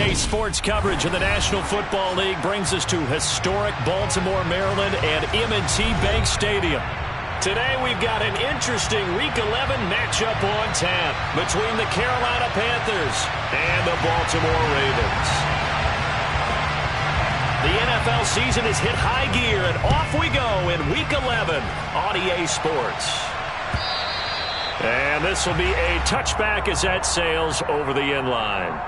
Today's sports coverage of the National Football League brings us to historic Baltimore, Maryland and M&T Bank Stadium. Today we've got an interesting Week 11 matchup on tap between the Carolina Panthers and the Baltimore Ravens. The NFL season has hit high gear, and off we go in Week 11 on EA Sports. And this will be a touchback as that sails over the end line.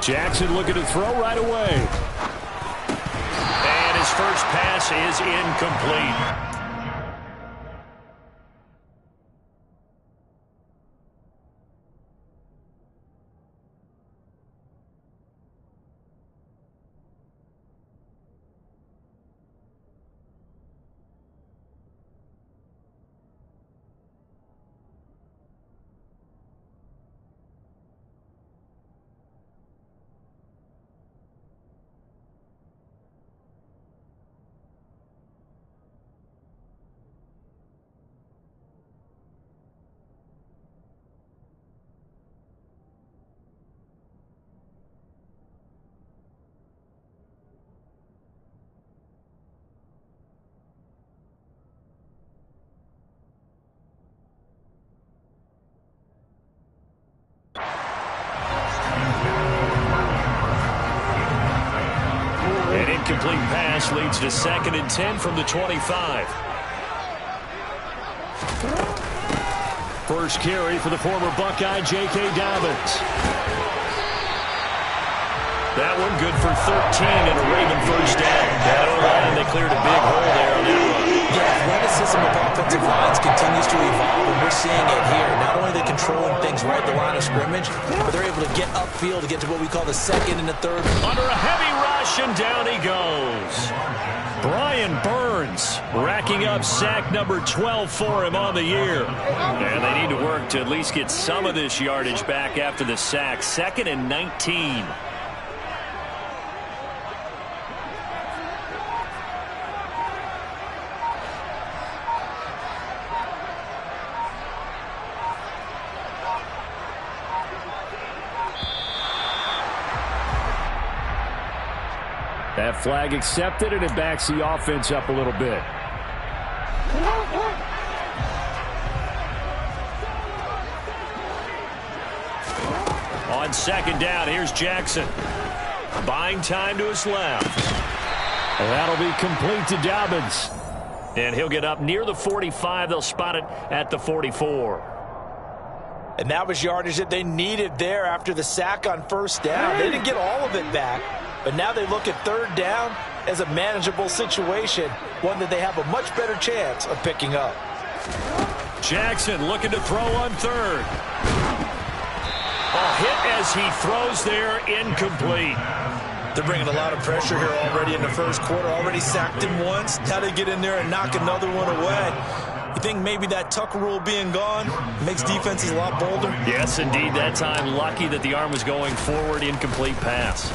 Jackson looking to throw right away. And his first pass is incomplete. An incomplete pass leads to 2nd and 10 from the 25. First carry for the former Buckeye, J.K. Dobbins. That one good for 13 and a Raven first down. That O-line, they cleared a big hole there on that run. The athleticism of offensive lines continues to evolve, and we're seeing it here. Not only are they controlling things right at the line of scrimmage, but they're able to get upfield to get to what we call the 2nd and the 3rd. Under a heavy rush, and down he goes. Brian Burns racking up sack number 12 for him on the year. And they need to work to at least get some of this yardage back after the sack. 2nd and 19. That flag accepted, and it backs the offense up a little bit. On 2nd down, here's Jackson. Buying time to his left. And that'll be complete to Dobbins. And he'll get up near the 45. They'll spot it at the 44. And that was yardage that they needed there after the sack on 1st down. They didn't get all of it back. But now they look at 3rd down as a manageable situation, one that they have a much better chance of picking up. Jackson looking to throw on 3rd. A hit as he throws there, incomplete. They're bringing a lot of pressure here already in the 1st quarter. Already sacked him once. Now they get in there and knock another one away. You think maybe that Tucker rule being gone makes defenses a lot bolder? Yes, indeed. That time, lucky that the arm was going forward, incomplete pass.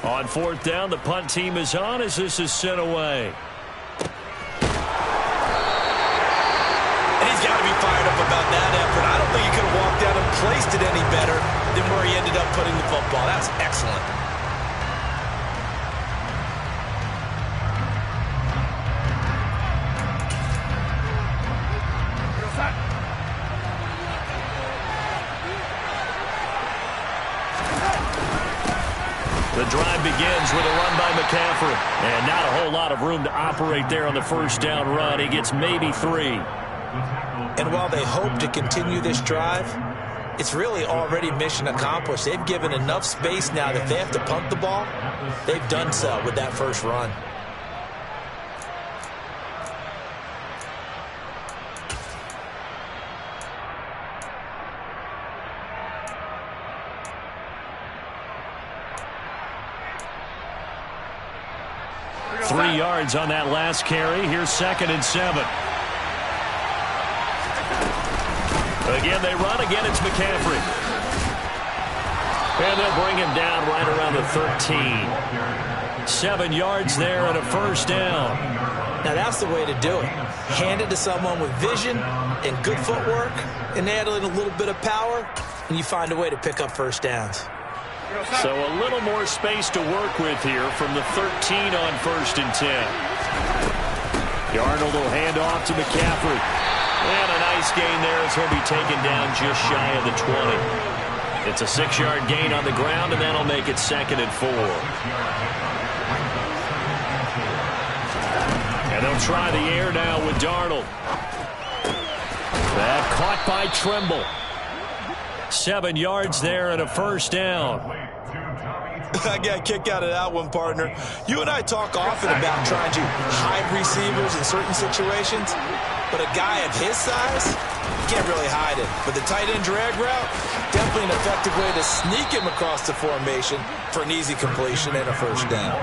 On 4th down, the punt team is on as this is sent away. And he's got to be fired up about that effort. I don't think he could have walked out and placed it any better than where he ended up putting the football. That's excellent. The drive begins with a run by McCaffrey. And not a whole lot of room to operate there on the 1st down run. He gets maybe 3. And while they hope to continue this drive, it's really already mission accomplished. They've given enough space now that if they have to punt the ball, they've done so with that first run. 3 yards on that last carry. Here's 2nd and 7. Again, they run. Again, it's McCaffrey. And they'll bring him down right around the 13. 7 yards there and a first down. Now, that's the way to do it. Hand it to someone with vision and good footwork, and add in a little bit of power, and you find a way to pick up first downs. So a little more space to work with here from the 13 on 1st and 10. Darnold will hand off to McCaffrey. And a nice gain there as he'll be taken down just shy of the 20. It's a 6-yard gain on the ground, and that'll make it 2nd and 4. And they'll try the air now with Darnold. That caught by Trimble. 7 yards there and a first down. I got a kick out of that one, partner. You and I talk often about trying to hide receivers in certain situations, but a guy of his size, you can't really hide it. But the tight end drag route, definitely an effective way to sneak him across the formation for an easy completion and a first down.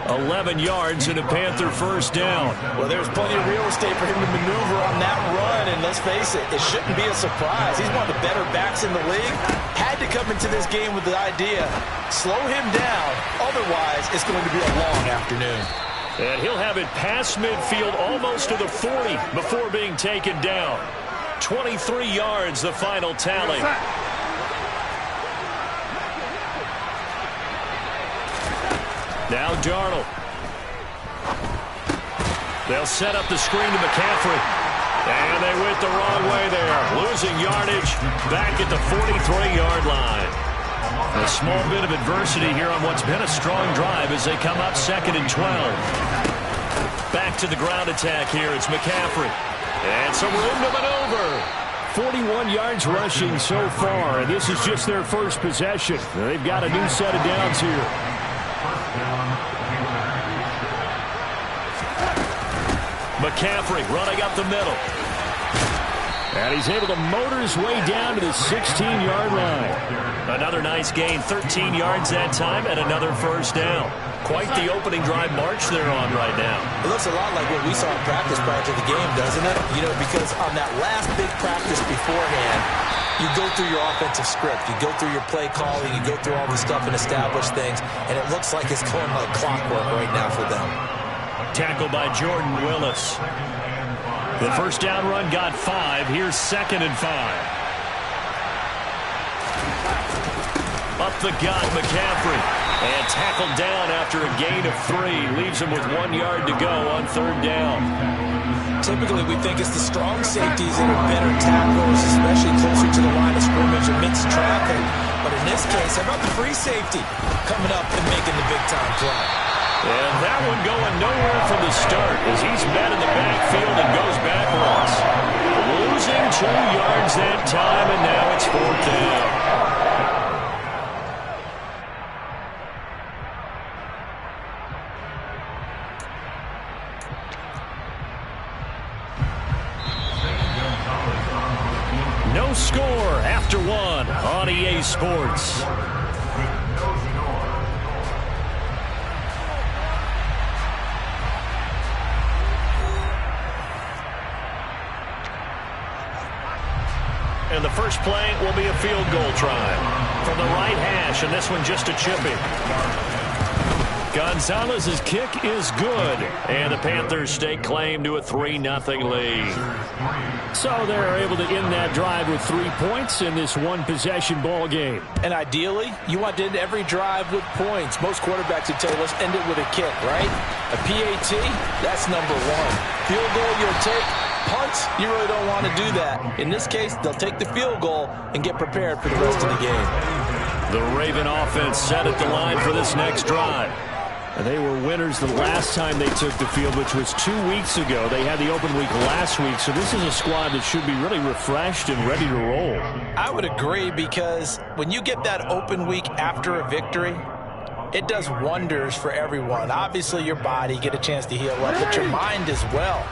11 yards and a Panther first down. Well, there's plenty of real estate for him to maneuver on that run, and let's face it, it shouldn't be a surprise. He's one of the better backs in the league. Had to come into this game with the idea, slow him down, otherwise it's going to be a long afternoon. And he'll have it past midfield almost to the 40 before being taken down. 23 yards, the final tally. Now Darnold. They'll set up the screen to McCaffrey. And they went the wrong way there. Losing yardage back at the 43-yard line. A small bit of adversity here on what's been a strong drive as they come up 2nd and 12. Back to the ground attack here. It's McCaffrey. And some room to maneuver. 41 yards rushing so far, and this is just their first possession. They've got a new set of downs here. McCaffrey running up the middle. And he's able to motor his way down to the 16-yard line. Another nice gain, 13 yards that time, and another first down. Quite the opening drive march they're on right now. It looks a lot like what we saw in practice prior to the game, doesn't it? You know, because on that last big practice beforehand, you go through your offensive script. You go through your play calling. You go through all the stuff and establish things. And it looks like it's going like clockwork right now for them. Tackled by Jordan Willis. The first down run got 5. Here's 2nd and 5. Up the gut, McCaffrey. And tackled down after a gain of 3. Leaves him with 1 yard to go on 3rd down. Typically, we think it's the strong safeties that are better tacklers, especially closer to the line of scrimmage amidst traffic. But in this case, how about the free safety coming up and making the big-time play? And that one going nowhere from the start as he's met in the backfield and goes backwards. Losing 2 yards that time, and now it's 4th down. No score after 1 on EA Sports. And the first play will be a field goal try from the right hash, and this one just a chipping. Gonzalez's kick is good, and the Panthers stake claim to a 3-0 lead. So they're able to end that drive with 3 points in this one-possession ball game. And ideally, you want to end every drive with points. Most quarterbacks would tell you, let's end it with a kick, right? A PAT, that's number 1. Field goal, you'll take. Punts, you really don't want to do that. In this case, they'll take the field goal and get prepared for the rest of the game. The Raven offense set at the line for this next drive. And they were winners the last time they took the field, which was 2 weeks ago. They had the open week last week, so this is a squad that should be really refreshed and ready to roll. I would agree, because when you get that open week after a victory, it does wonders for everyone. Obviously, your body, get a chance to heal up, but your mind as well.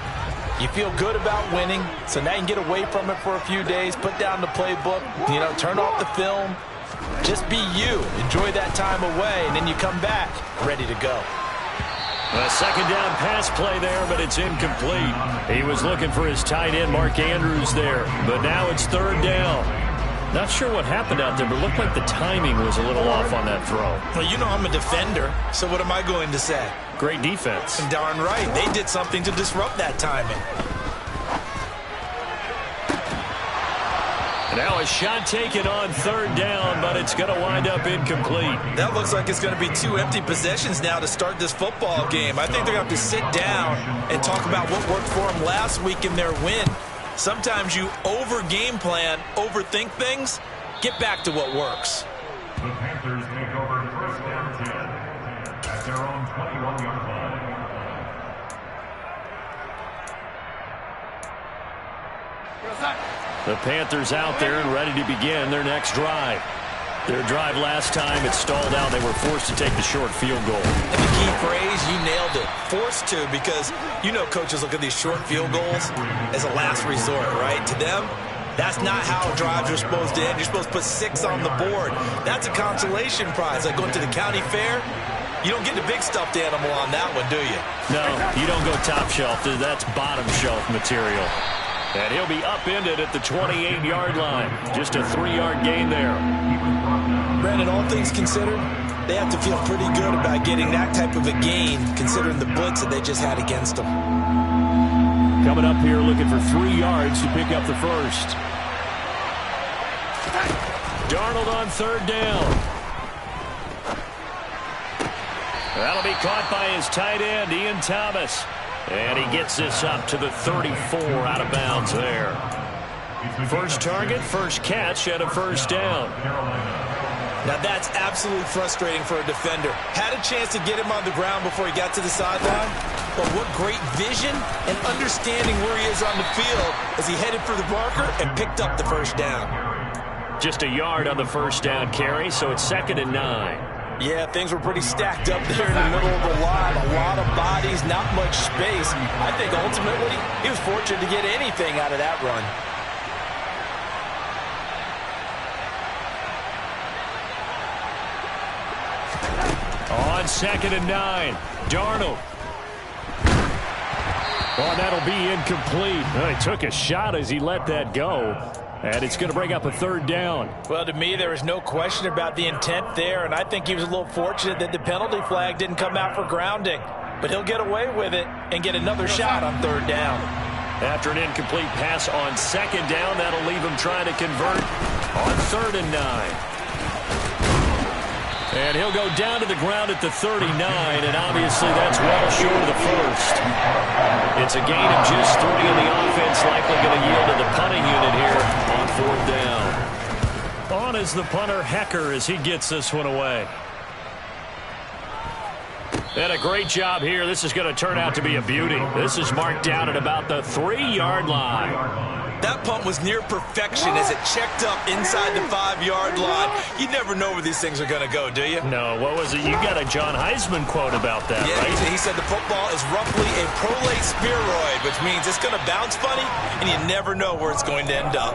You feel good about winning, so now you can get away from it for a few days, put down the playbook, turn off the film. Just be you. Enjoy that time away, and then you come back ready to go. A second down pass play there, but it's incomplete. He was looking for his tight end, Mark Andrews, there, but now it's third down. Not sure what happened out there, but it looked like the timing was a little off on that throw. Well, you know I'm a defender, so what am I going to say? Great defense. And darn right, they did something to disrupt that timing. Now a shot taken on third down, but it's going to wind up incomplete. That looks like it's going to be 2 empty possessions now to start this football game. I think they're going to have to sit down and talk about what worked for them last week in their win. Sometimes you over-game plan, overthink things, get back to what works. The Panthers take over first down 10 at their own 21-yard line. The Panthers out there and ready to begin their next drive. Their drive last time, it stalled out. They were forced to take the short field goal. And the key phrase, you nailed it. Forced to, because you know coaches look at these short field goals as a last resort, right? To them, that's not how drives are supposed to end. You're supposed to put 6 on the board. That's a consolation prize. Like going to the county fair, you don't get the big stuffed animal on that one, do you? No, you don't go top shelf. That's bottom shelf material. And he'll be upended at the 28-yard line. Just a 3-yard gain there. Brandon, all things considered, they have to feel pretty good about getting that type of a gain, considering the blitz that they just had against them. Coming up here looking for 3 yards to pick up the first. Darnold on third down. That'll be caught by his tight end, Ian Thomas. And he gets this up to the 34 out of bounds there. First target, first catch, and a first down. Now that's absolutely frustrating for a defender. Had a chance to get him on the ground before he got to the sideline, but what great vision and understanding where he is on the field as he headed for the marker and picked up the first down. Just a yard on the first down carry, so it's 2nd and 9. Yeah, things were pretty stacked up there in the middle of the line. A lot of bodies, not much space. I think ultimately he was fortunate to get anything out of that run. On 2nd and 9, Darnold. Oh, that'll be incomplete. Well, he took a shot as he let that go. And it's going to bring up a third down. Well, to me, there was no question about the intent there, and I think he was a little fortunate that the penalty flag didn't come out for grounding. But he'll get away with it and get another shot on third down. After an incomplete pass on 2nd down, that'll leave him trying to convert on 3rd and 9. And he'll go down to the ground at the 39, and obviously that's well short of the first. It's a gain of just 3, and the offense likely going to yield to the punting unit here on 4th down. On is the punter, Hecker, as he gets this one away. And a great job here. This is going to turn out to be a beauty. This is marked down at about the 3-yard line. That punt was near perfection as it checked up inside the 5-yard line. You never know where these things are going to go, do you? No, what was it? You got a John Heisman quote about that, yeah, right? He said the football is roughly a prolate spheroid, which means it's going to bounce funny, and you never know where it's going to end up.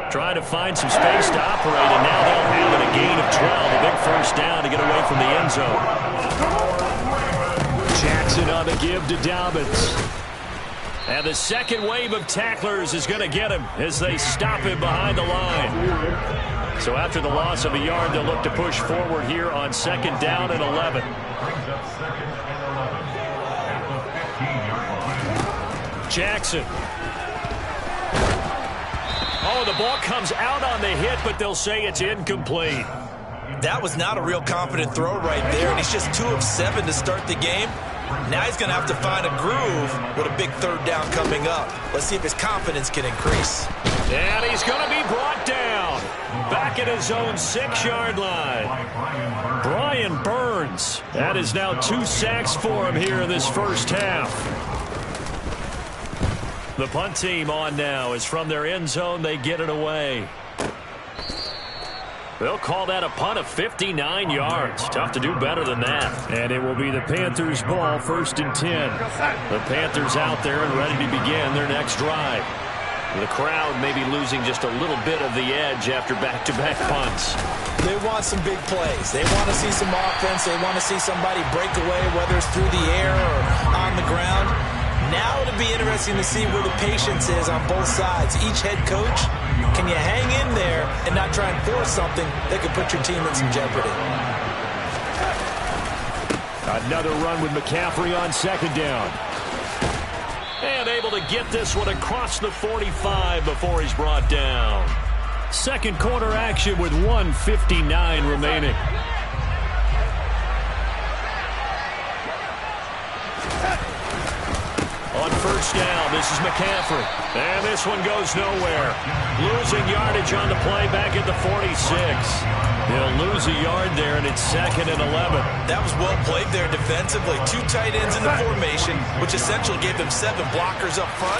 Trying to find some space to operate, and now they'll have it, a gain of 12, a big first down to get away from the end zone. Jackson on the give to Dobbins. And the second wave of tacklers is going to get him as they stop him behind the line. So after the loss of a yard, they'll look to push forward here on 2nd down and 11. Jackson. Oh, the ball comes out on the hit, but they'll say it's incomplete. That was not a real confident throw right there, and he's just 2 of 7 to start the game. Now he's going to have to find a groove with a big third down coming up. Let's see if his confidence can increase. And he's going to be brought down. Back at his own 6-yard line. Brian Burns. That is now 2 sacks for him here in this first half. The punt team on now as from their end zone they get it away. They'll call that a punt of 59 yards. Tough to do better than that. And it will be the Panthers' ball, 1st and 10. The Panthers out there and ready to begin their next drive. The crowd may be losing just a little bit of the edge after back-to-back punts. They want some big plays. They want to see some offense. They want to see somebody break away, whether it's through the air or on the ground. Now it'll be interesting to see where the patience is on both sides. Each head coach, can you hang in there and not try and force something that could put your team in some jeopardy? Another run with McCaffrey on second down. And able to get this one across the 45 before he's brought down. Second quarter action with 1:59 remaining. On first down, this is McCaffrey. And this one goes nowhere. Losing yardage on the play back at the 46. He'll lose a yard there, and it's 2nd and 11. That was well played there defensively. 2 tight ends in the formation, which essentially gave them 7 blockers up front.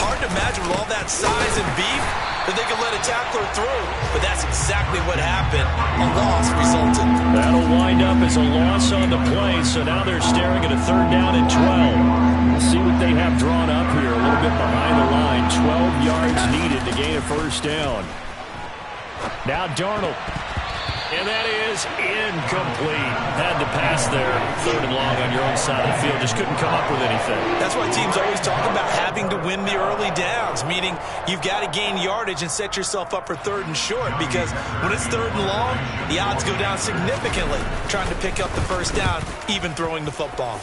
Hard to imagine with all that size and beef that they could let a tackler through. But that's exactly what happened. A loss resulted. That'll wind up as a loss on the play, so now they're staring at a 3rd down and 12. We'll see what they have drawn up here, a little bit behind the line. 12 yards needed to gain a 1st down. Now Darnold. And that is incomplete. Had to pass there. 3rd and long on your own side of the field. Just couldn't come up with anything. That's why teams always talk about having to win the early downs, meaning you've got to gain yardage and set yourself up for 3rd and short, because when it's 3rd and long, the odds go down significantly trying to pick up the 1st down, even throwing the football.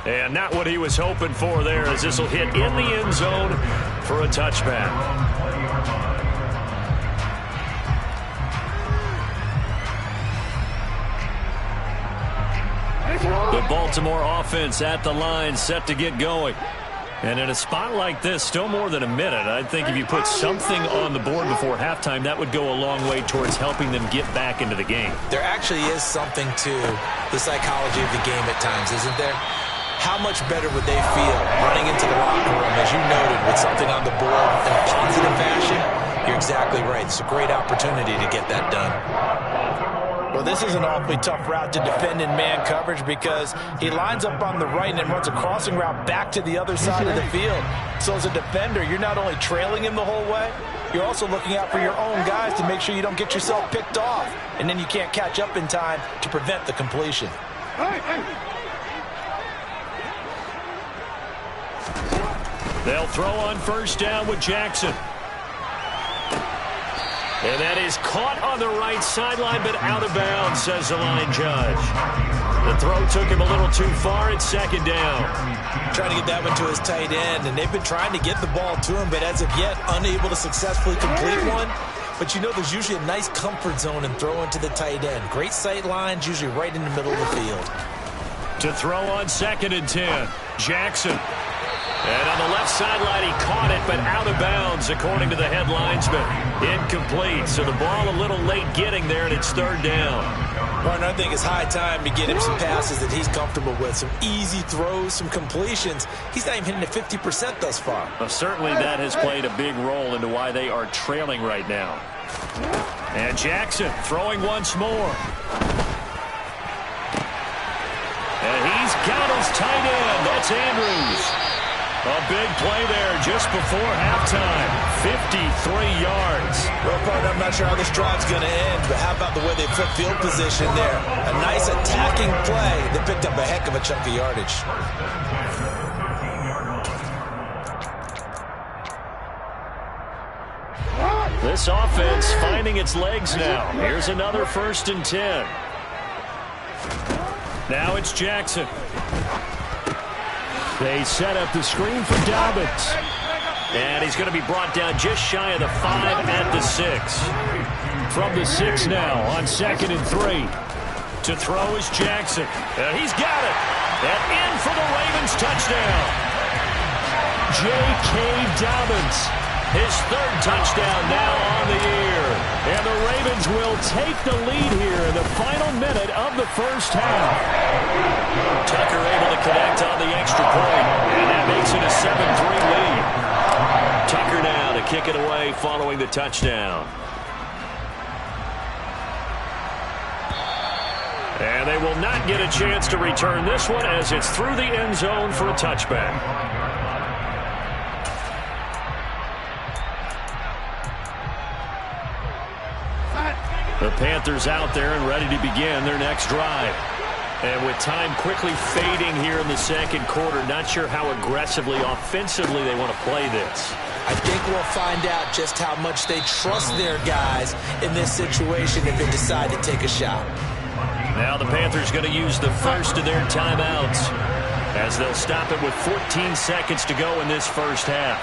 And not what he was hoping for there, as this will hit in the end zone for a touchback. The Baltimore offense at the line, set to get going. And in a spot like this, still more than a minute, I think if you put something on the board before halftime, that would go a long way towards helping them get back into the game. There actually is something to the psychology of the game at times, isn't there? How much better would they feel running into the locker room, as you noted, with something on the board in a positive fashion? You're exactly right. It's a great opportunity to get that done. Well, this is an awfully tough route to defend in man coverage, because he lines up on the right and then runs a crossing route back to the other side of the field. So as a defender, you're not only trailing him the whole way, you're also looking out for your own guys to make sure you don't get yourself picked off. And then you can't catch up in time to prevent the completion. They'll throw on first down with Jackson. And that is caught on the right sideline, but out of bounds, says the line judge. The throw took him a little too far. It's 2nd down. Trying to get that one to his tight end, and they've been trying to get the ball to him, but as of yet, unable to successfully complete one. But you know, there's usually a nice comfort zone in throwing to the tight end. Great sight lines, usually right in the middle of the field. To throw on 2nd and 10, Jackson. And on the left sideline, he caught it, but out of bounds, according to the head linesman. Incomplete, so the ball a little late getting there, and it's 3rd down. Martin, I think it's high time to get him some passes that he's comfortable with, some easy throws, some completions. He's not even hitting at 50% thus far. Well, certainly that has played a big role into why they are trailing right now. And Jackson throwing once more. And he's got his tight end. That's Andrews. A big play there just before halftime. 53 yards. Well, partner, I'm not sure how this drive's going to end, but how about the way they flip field position there? A nice attacking play. They picked up a heck of a chunk of yardage. This offense finding its legs now. Here's another 1st and 10. Now it's Jackson. They set up the screen for Dobbins. And he's going to be brought down just shy of the 5 at the 6. From the 6 now on 2nd and 3. To throw is Jackson. And he's got it. And in for the Ravens touchdown. J.K. Dobbins. His 3rd touchdown now on the year. And the Ravens will take the lead here in the final minute of the 1st half. Tucker able to connect on the extra point, and that makes it a 7-3 lead. Tucker now to kick it away following the touchdown. And they will not get a chance to return this one as it's through the end zone for a touchback. The Panthers out there and ready to begin their next drive. And with time quickly fading here in the second quarter, not sure how aggressively, offensively they want to play this. I think we'll find out just how much they trust their guys in this situation if they decide to take a shot. Now the Panthers going to use the first of their timeouts as they'll stop it with 14 seconds to go in this first half.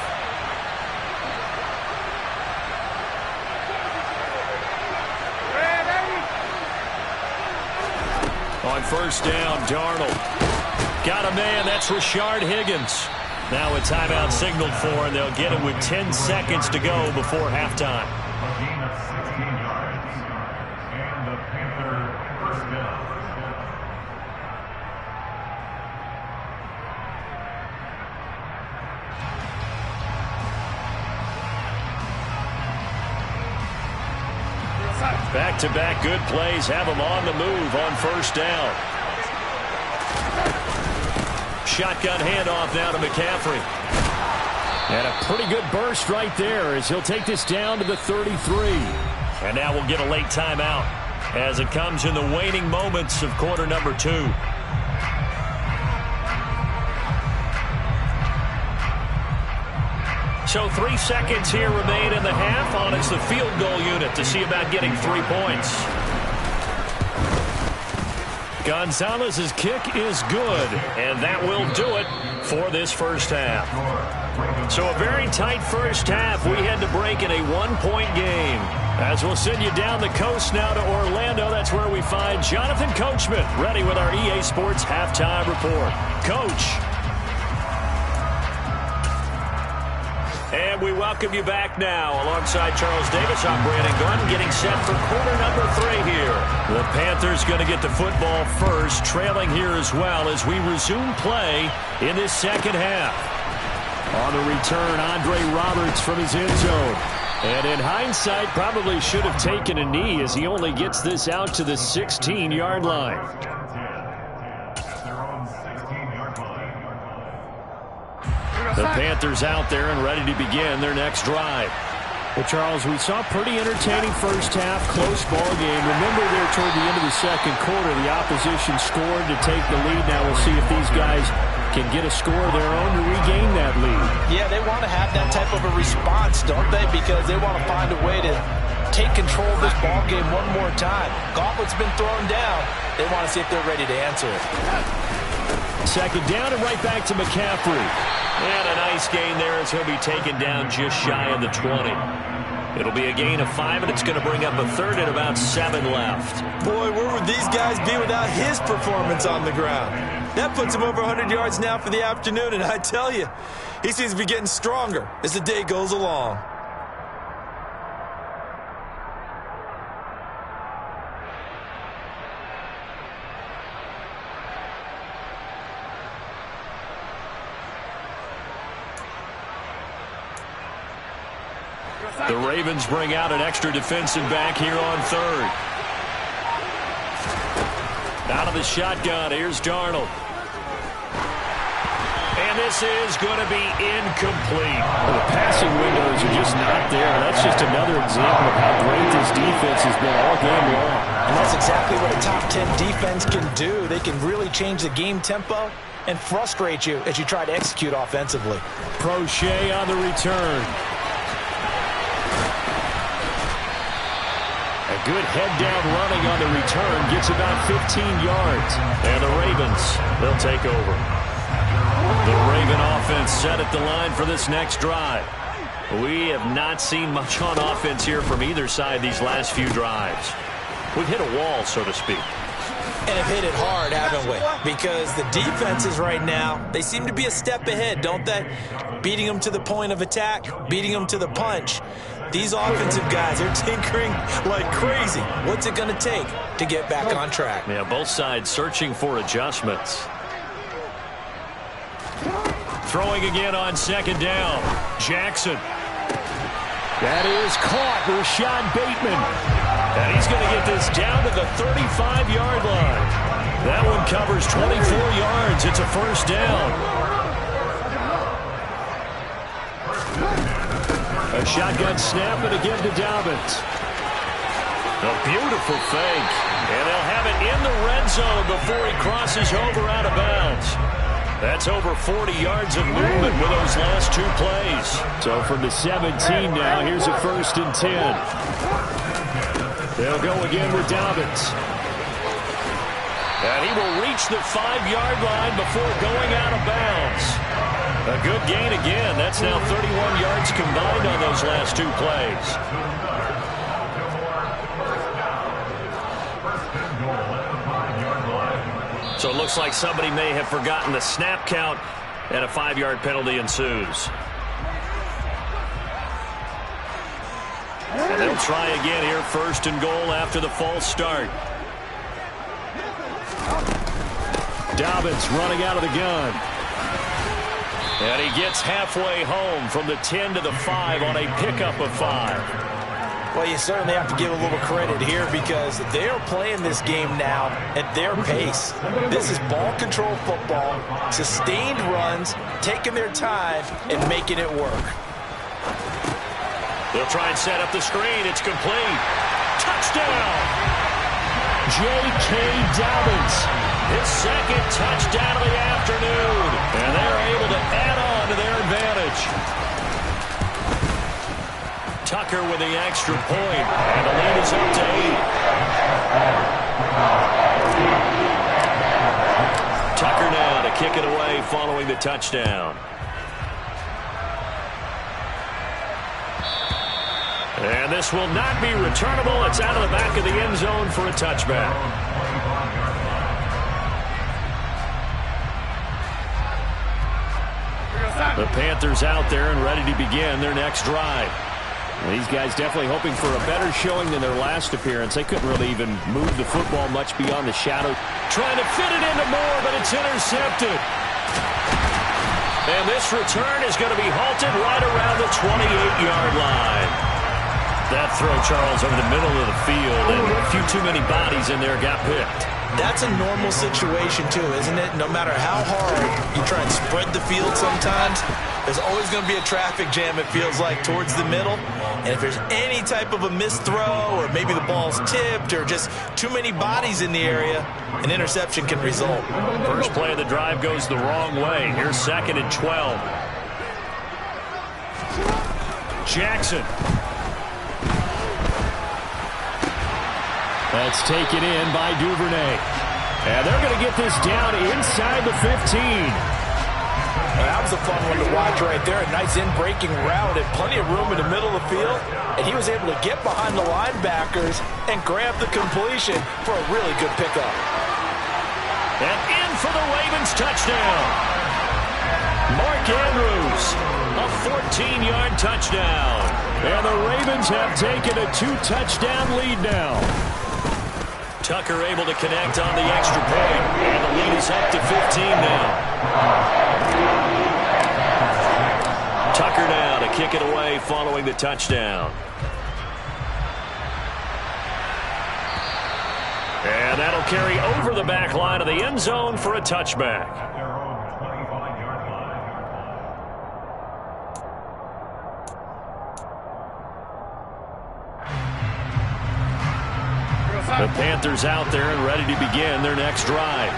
On first down, Darnold. Got a man, that's Rashard Higgins. Now a timeout signaled for, and they'll get it with 10 seconds to go before halftime. A gain of 16 yards. And the Panther first down. Back-to-back good plays have them on the move on first down. Shotgun handoff now to McCaffrey. And a pretty good burst right there as he'll take this down to the 33. And now we'll get a late timeout as it comes in the waning moments of quarter number 2. So 3 seconds here remain in the half on it's the field goal unit to see about getting 3 points. Gonzalez's kick is good, and that will do it for this first half. So a very tight first half. We had to break in a 1-point game. As we'll send you down the coast now to Orlando, that's where we find Jonathan Coachman ready with our EA Sports halftime report. Coach. And we welcome you back now. Alongside Charles Davis, I'm Brandon Gunn, getting set for quarter number 3 here. The Panthers going to get the football first, trailing here as well as we resume play in this second half. On the return, Andre Roberts from his end zone. And in hindsight, probably should have taken a knee as he only gets this out to the 16-yard line. The Panthers out there and ready to begin their next drive. Well, Charles, we saw a pretty entertaining first half, close ball game. Remember there toward the end of the second quarter, the opposition scored to take the lead. Now we'll see if these guys can get a score of their own to regain that lead. Yeah, they want to have that type of a response, don't they? Because they want to find a way to take control of this ball game one more time. Gauntlet's been thrown down. They want to see if they're ready to answer it. Second down and right back to McCaffrey. And a nice gain there as he'll be taken down just shy of the 20. It'll be a gain of 5, and it's going to bring up a third and about 7 left. Boy, where would these guys be without his performance on the ground? That puts him over 100 yards now for the afternoon, and I tell you, he seems to be getting stronger as the day goes along. The Ravens bring out an extra defensive back here on third. Out of the shotgun, here's Darnold. And this is going to be incomplete. Well, the passing windows are just not there. That's just another example of how great this defense has been all game long. And that's exactly what a top 10 defense can do. They can really change the game tempo and frustrate you as you try to execute offensively. Prochet on the return. A good head-down running on the return gets about 15 yards. And the Ravens, they'll take over. The Raven offense set at the line for this next drive. We have not seen much on offense here from either side these last few drives. We've hit a wall, so to speak. And have hit it hard, haven't we? Because the defenses right now, they seem to be a step ahead, don't they? Beating them to the point of attack, beating them to the punch. These offensive guys are tinkering like crazy. What's it going to take to get back on track? Yeah, both sides searching for adjustments. Throwing again on second down. Jackson. That is caught. Rashad Bateman. And he's going to get this down to the 35-yard line. That one covers 24 yards. It's a first down. A shotgun snap, and again to Dobbins. A beautiful fake. And they'll have it in the red zone before he crosses over out of bounds. That's over 40 yards of movement with those last two plays. So from the 17 now, here's a 1st and 10. They'll go again with Dobbins. And he will reach the 5-yard line before going out of bounds. A good gain again. That's now 31 yards combined on those last two plays. So it looks like somebody may have forgotten the snap count, and a 5-yard penalty ensues. And they'll try again here, 1st and goal after the false start. Dobbins running out of the gun. And he gets halfway home from the 10 to the 5 on a pickup of 5. Well, you certainly have to give a little credit here because they are playing this game now at their pace. This is ball control football, sustained runs, taking their time, and making it work. They'll try and set up the screen. It's complete. Touchdown! J.K. Dobbins, his 2nd touchdown of the afternoon. And they're able to add on to their advantage. Tucker with the extra point, and the lead is up to 8. Tucker now to kick it away following the touchdown. And this will not be returnable. It's out of the back of the end zone for a touchback. The Panthers out there and ready to begin their next drive. These guys definitely hoping for a better showing than their last appearance. They couldn't really even move the football much beyond the shadow. Trying to fit it into Moore, but it's intercepted. And this return is going to be halted right around the 28-yard line. That throw, Charles, over the middle of the field, and a few too many bodies in there got picked. That's a normal situation, too, isn't it? No matter how hard you try and spread the field sometimes, there's always going to be a traffic jam, it feels like, towards the middle. And if there's any type of a missed throw or maybe the ball's tipped or just too many bodies in the area, an interception can result. First play of the drive goes the wrong way. Here's 2nd and 12. Jackson. That's taken in by Duvernay. And they're going to get this down inside the 15. That was a fun one to watch right there. A nice in-breaking route and plenty of room in the middle of the field. And he was able to get behind the linebackers and grab the completion for a really good pickup. And in for the Ravens touchdown. Mark Andrews, a 14-yard touchdown. And the Ravens have taken a 2-touchdown lead now. Tucker able to connect on the extra point. And the lead is up to 15 now. Tucker now to kick it away following the touchdown. And that'll carry over the back line of the end zone for a touchback. The Panthers out there and ready to begin their next drive.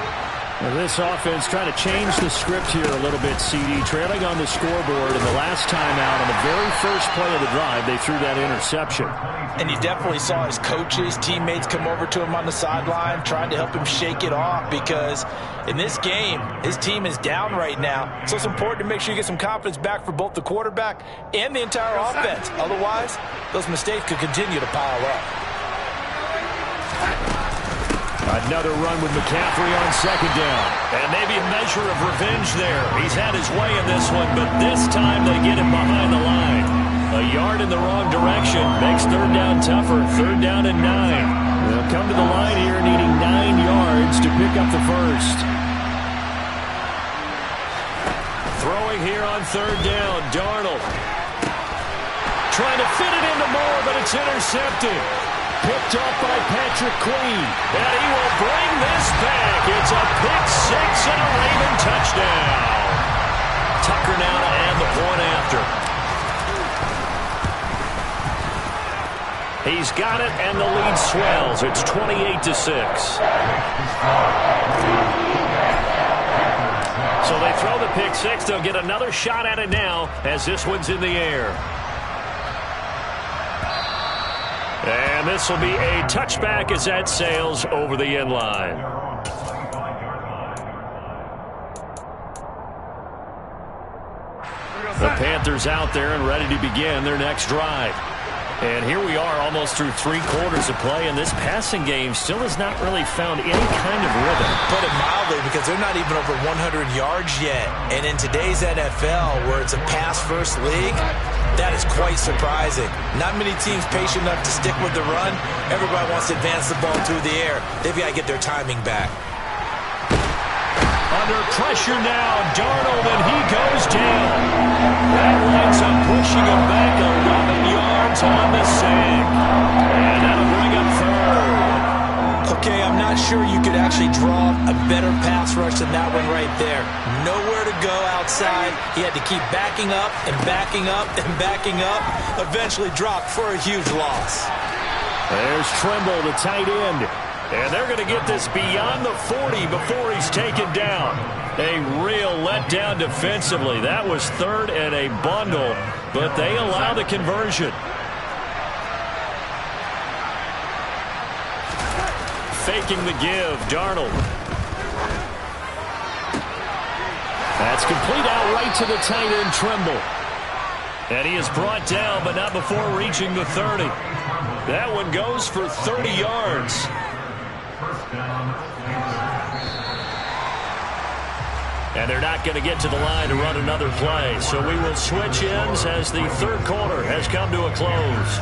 Well, this offense trying to change the script here a little bit, CD. Trailing on the scoreboard, and the last time out on the very first play of the drive, they threw that interception. And you definitely saw his coaches, teammates come over to him on the sideline, trying to help him shake it off because in this game, his team is down right now. So it's important to make sure you get some confidence back for both the quarterback and the entire offense. Otherwise, those mistakes could continue to pile up. Another run with McCaffrey on 2nd down. And maybe a measure of revenge there. He's had his way in this one, but this time they get him behind the line. A yard in the wrong direction makes 3rd down tougher. 3rd down and 9. They'll come to the line here needing 9 yards to pick up the first. Throwing here on 3rd down, Darnold. Trying to fit it into Moore, but it's intercepted. picked up by Patrick Queen. And he will bring this back. It's a pick six and a Raven touchdown. Tucker now to add the point after. He's got it, and the lead swells. It's 28-6. So they throw the pick six. They'll get another shot at it now as this one's in the air. And this will be a touchback as that sails over the end line. The Panthers out there and ready to begin their next drive. And here we are almost through 3 quarters of play, and this passing game still has not really found any kind of rhythm. Put it mildly, because they're not even over 100 yards yet. And in today's NFL, where it's a pass-first league, that is quite surprising. Not many teams patient enough to stick with the run. Everybody wants to advance the ball through the air. They've got to get their timing back. Under pressure now, Darnold, and he goes down. That winds up pushing him back 11 yards on the sack. And that'll bring up third. Okay, I'm not sure you could actually draw a better pass rush than that one right there. Nowhere to go outside. He had to keep backing up and backing up and backing up. Eventually dropped for a huge loss. There's Trimble, the tight end. And they're going to get this beyond the 40 before he's taken down. A real letdown defensively. That was third and a bundle, but they allow the conversion. Faking the give, Darnold. That's complete out right to the tight end, Trimble. And he is brought down, but not before reaching the 30. That one goes for 30 yards. And they're not going to get to the line to run another play. So we will switch ends as the third quarter has come to a close.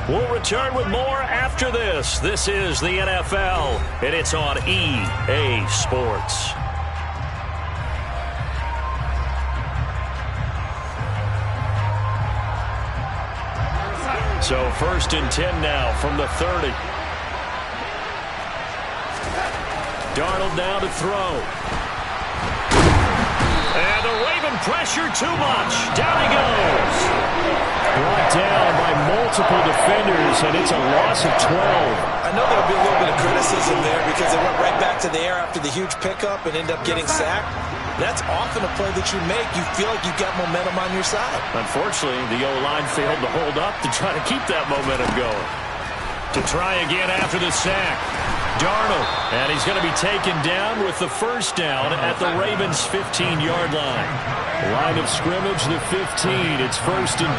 We'll return with more after this. This is the NFL, and it's on EA Sports. So 1st and 10 now from the 30. Darnold now to throw. And the Raven pressure too much. Down he goes. Brought down by multiple defenders, and it's a loss of 12. I know there'll be a little bit of criticism there because they went right back to the air after the huge pickup and end up getting sacked. That's often a play that you make. You feel like you've got momentum on your side. Unfortunately, the O-line failed to hold up to try to keep that momentum going. To try again after the sack. Darnold, and he's going to be taken down with the first down at the Ravens' 15-yard line. Line of scrimmage, the 15. It's 1st and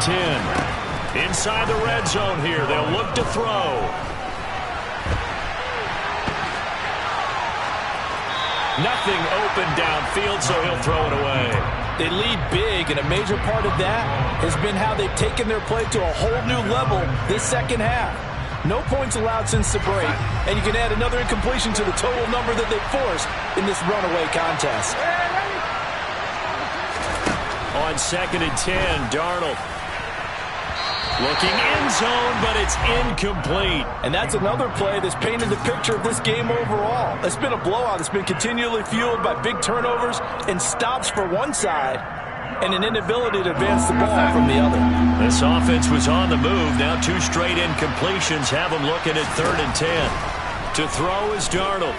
10. Inside the red zone here, they'll look to throw. Nothing open downfield, so he'll throw it away. They lead big, and a major part of that has been how they've taken their play to a whole new level this second half. No points allowed since the break, and you can add another incompletion to the total number that they've forced in this runaway contest. On 2nd and 10, Darnold. Looking end zone, but it's incomplete. And that's another play that's painted the picture of this game overall. It's been a blowout. It's been continually fueled by big turnovers and stops for one side and an inability to advance the ball from the other. This offense was on the move. Now 2 straight incompletions have them looking at 3rd and 10. To throw is Darnold.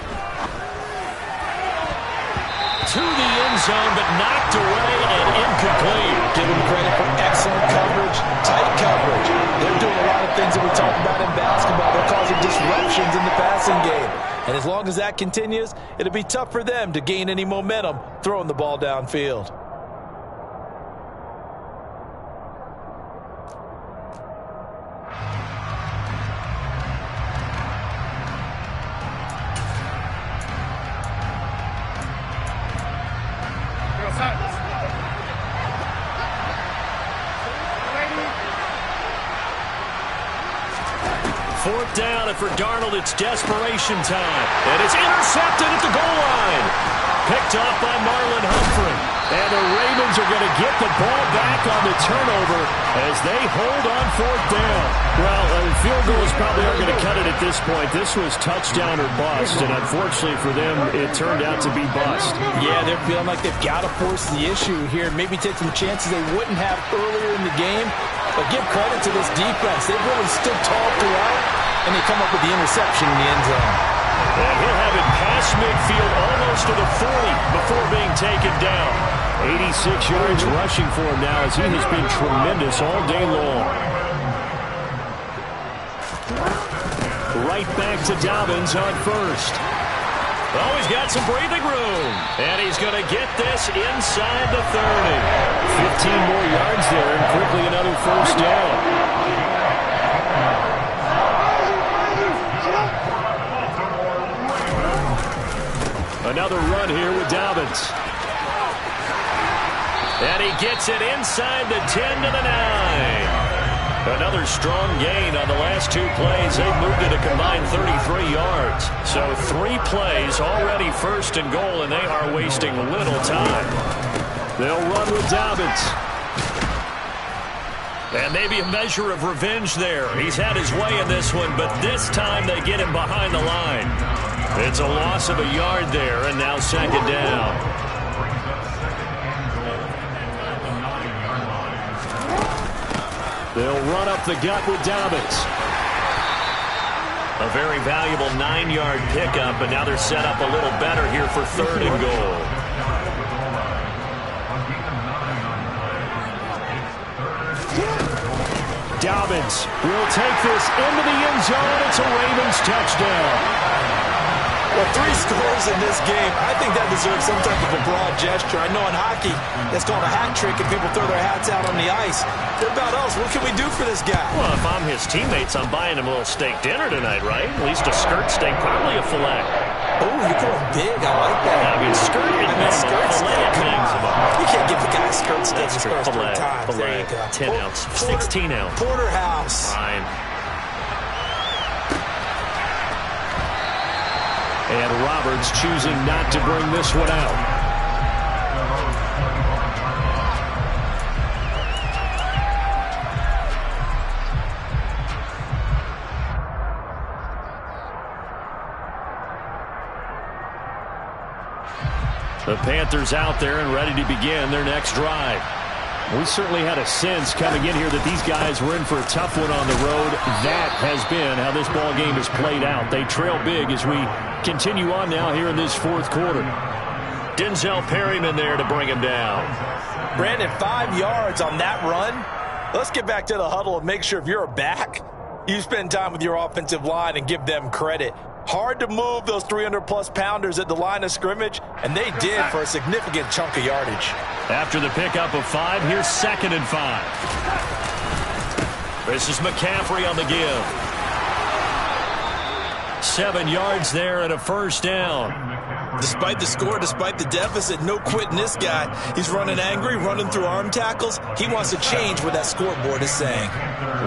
To the end zone, but knocked away and incomplete. Give them credit for excellent coverage, tight coverage. They're doing a lot of things that we talk about in basketball. They're causing disruptions in the passing game. And as long as that continues, it'll be tough for them to gain any momentum throwing the ball downfield. Fourth down, and for Darnold, it's desperation time. And it's intercepted at the goal line. Picked off by Marlon Humphrey. And the Ravens Ravens are going to get the ball back on the turnover as they hold on fourth down. Well, field goals probably aren't going to cut it at this point. This was touchdown or bust, and unfortunately for them, it turned out to be bust. Yeah, they're feeling like they've got to force the issue here, maybe take some chances they wouldn't have earlier in the game. But give credit to this defense. They've really stood tall throughout, and they come up with the interception in the end zone. And he'll have it past midfield almost to the 40 before being taken down. 86 yards rushing for him now as he has been tremendous all day long. Right back to Dobbins on first. Oh, he's got some breathing room. And he's going to get this inside the 30. 15 more yards there and quickly another first down. Another run here with Dobbins. And he gets it inside the 10 to the 9. Another strong gain on the last two plays. They've moved it a combined 33 yards. So 3 plays already first and goal, and they are wasting little time. They'll run with Dobbins. And maybe a measure of revenge there. He's had his way in this one, but this time they get him behind the line. It's a loss of a yard there, and now second down. They'll run up the gut with Dobbins. A very valuable 9-yard pickup, but now they're set up a little better here for third and goal. Dobbins will take this into the end zone. It's a Ravens touchdown. Well, 3 scores in this game. I think that deserves some type of a broad gesture. I know in hockey, that's called a hat trick, and people throw their hats out on the ice. What about us? What can we do for this guy? Well, if I'm his teammates, I'm buying him a little steak dinner tonight, right? At least a skirt steak, probably a filet. Oh, you're going big. I like that. I mean, skirt steak. You can't give the guy a skirt steak his first 3 times. Filet, there you go. 10 ounce, 16 ounce. Porterhouse. Fine. And Roberts choosing not to bring this one out. The Panthers out there and ready to begin their next drive. We certainly had a sense coming in here that these guys were in for a tough one on the road. That has been how this ball game has played out. They trail big as we continue on now here in this fourth quarter. Denzel Perryman there to bring him down. Brandon, 5 yards on that run. Let's get back to the huddle and make sure if you're a back, you spend time with your offensive line and give them credit. Hard to move those 300-plus pounders at the line of scrimmage, and they did for a significant chunk of yardage. After the pickup of 5, here's 2nd and 5. This is McCaffrey on the give. 7 yards there and a first down. Despite the score, despite the deficit, no quitting this guy. He's running angry, running through arm tackles. He wants to change what that scoreboard is saying.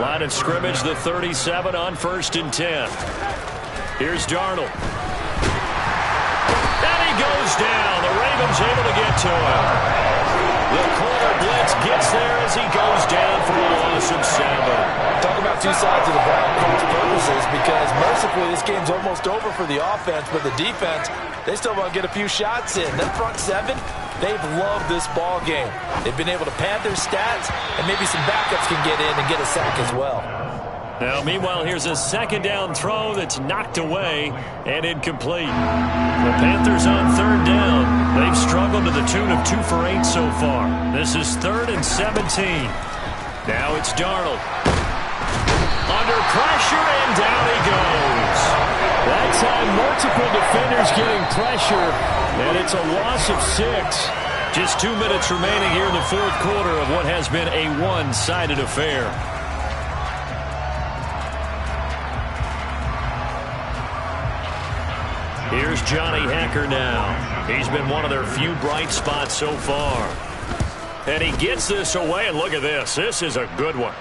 Line of scrimmage, the 37 on 1st and 10. Here's Darnold. And he goes down. The Ravens able to get to him. The corner blitz gets there as he goes down for a loss of 7. Talk about 2 sides of the ball for purposes, because mercifully this game's almost over for the offense, but the defense, they still want to get a few shots in. That front 7, they've loved this ball game. They've been able to pad their stats, and maybe some backups can get in and get a sack as well. Now, meanwhile, here's a 2nd down throw that's knocked away and incomplete. The Panthers on 3rd down. They've struggled to the tune of 2 for 8 so far. This is 3rd and 17. Now it's Darnold. Under pressure, and down he goes. That time, multiple defenders getting pressure, and it's a loss of 6. Just 2 minutes remaining here in the fourth quarter of what has been a one-sided affair. Here's Johnny Hacker now. He's been one of their few bright spots so far. And he gets this away, and look at this. This is a good one.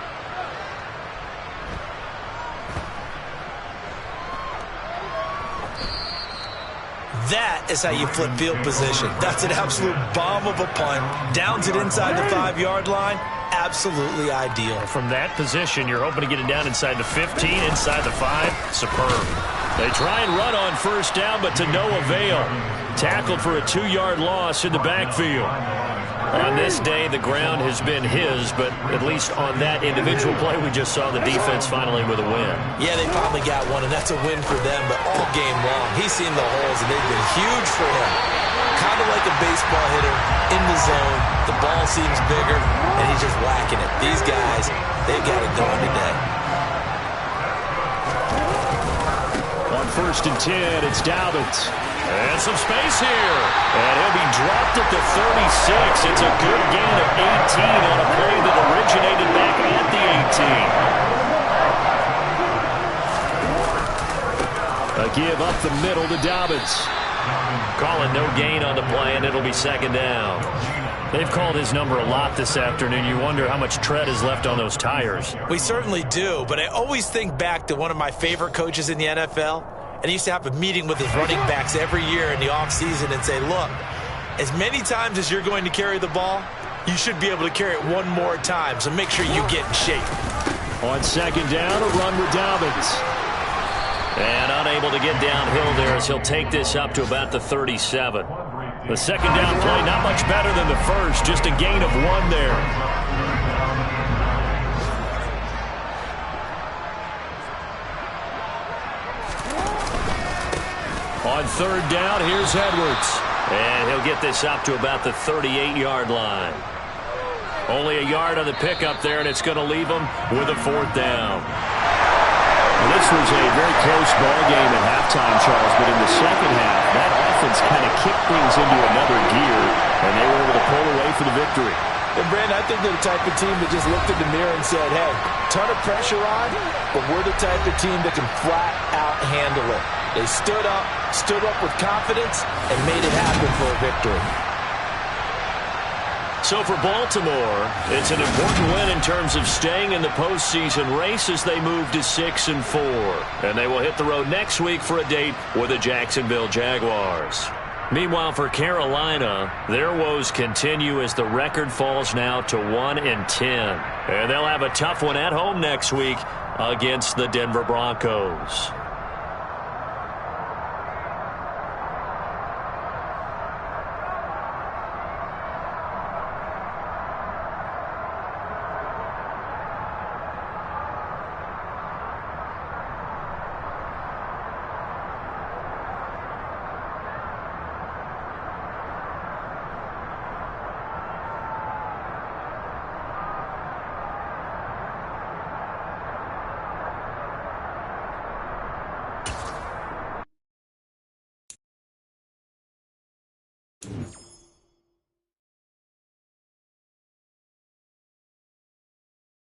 That is how you flip field position. That's an absolute bomb of a punt. Downs it inside the 5-yard line. Absolutely ideal. From that position, you're hoping to get it down inside the 15, inside the 5. Superb. They try and run on first down, but to no avail. Tackled for a 2-yard loss in the backfield. On this day, the ground has been his, but at least on that individual play, we just saw the defense finally with a win. Yeah, they finally got one, and that's a win for them, but all game long, he's seen the holes, and they've been huge for him. Kind of like a baseball hitter in the zone. The ball seems bigger, and he's just whacking it. These guys, they've got it going today. On 1st and 10, it's Dobbins. And some space here. And he'll be dropped at the 36. It's a good gain of 18 on a play that originated back at the 18. A give up the middle to Dobbins. Calling no gain on the play, and it'll be 2nd down. They've called his number a lot this afternoon. You wonder how much tread is left on those tires. We certainly do, but I always think back to one of my favorite coaches in the NFL. And he used to have a meeting with his running backs every year in the offseason and say, look, as many times as you're going to carry the ball, you should be able to carry it one more time, so make sure you get in shape. On 2nd down, a run with Dobbins. And unable to get downhill there as he'll take this up to about the 37. The 2nd down play, not much better than the first, just a gain of 1 there. On 3rd down, here's Edwards. And he'll get this up to about the 38-yard line. Only a yard on the pickup there, and it's going to leave him with a 4th down. Well, this was a very close ball game at halftime, Charles, but in the second half, that offense kind of kicked things into another gear, and they were able to pull away for the victory. And, Brandon, I think they're the type of team that just looked in the mirror and said, hey, ton of pressure on, but we're the type of team that can flat out handle it. They stood up with confidence, and made it happen for a victory. So for Baltimore, it's an important win in terms of staying in the postseason race as they move to 6-4. And they will hit the road next week for a date with the Jacksonville Jaguars. Meanwhile, for Carolina, their woes continue as the record falls now to 1-10. And they'll have a tough one at home next week against the Denver Broncos.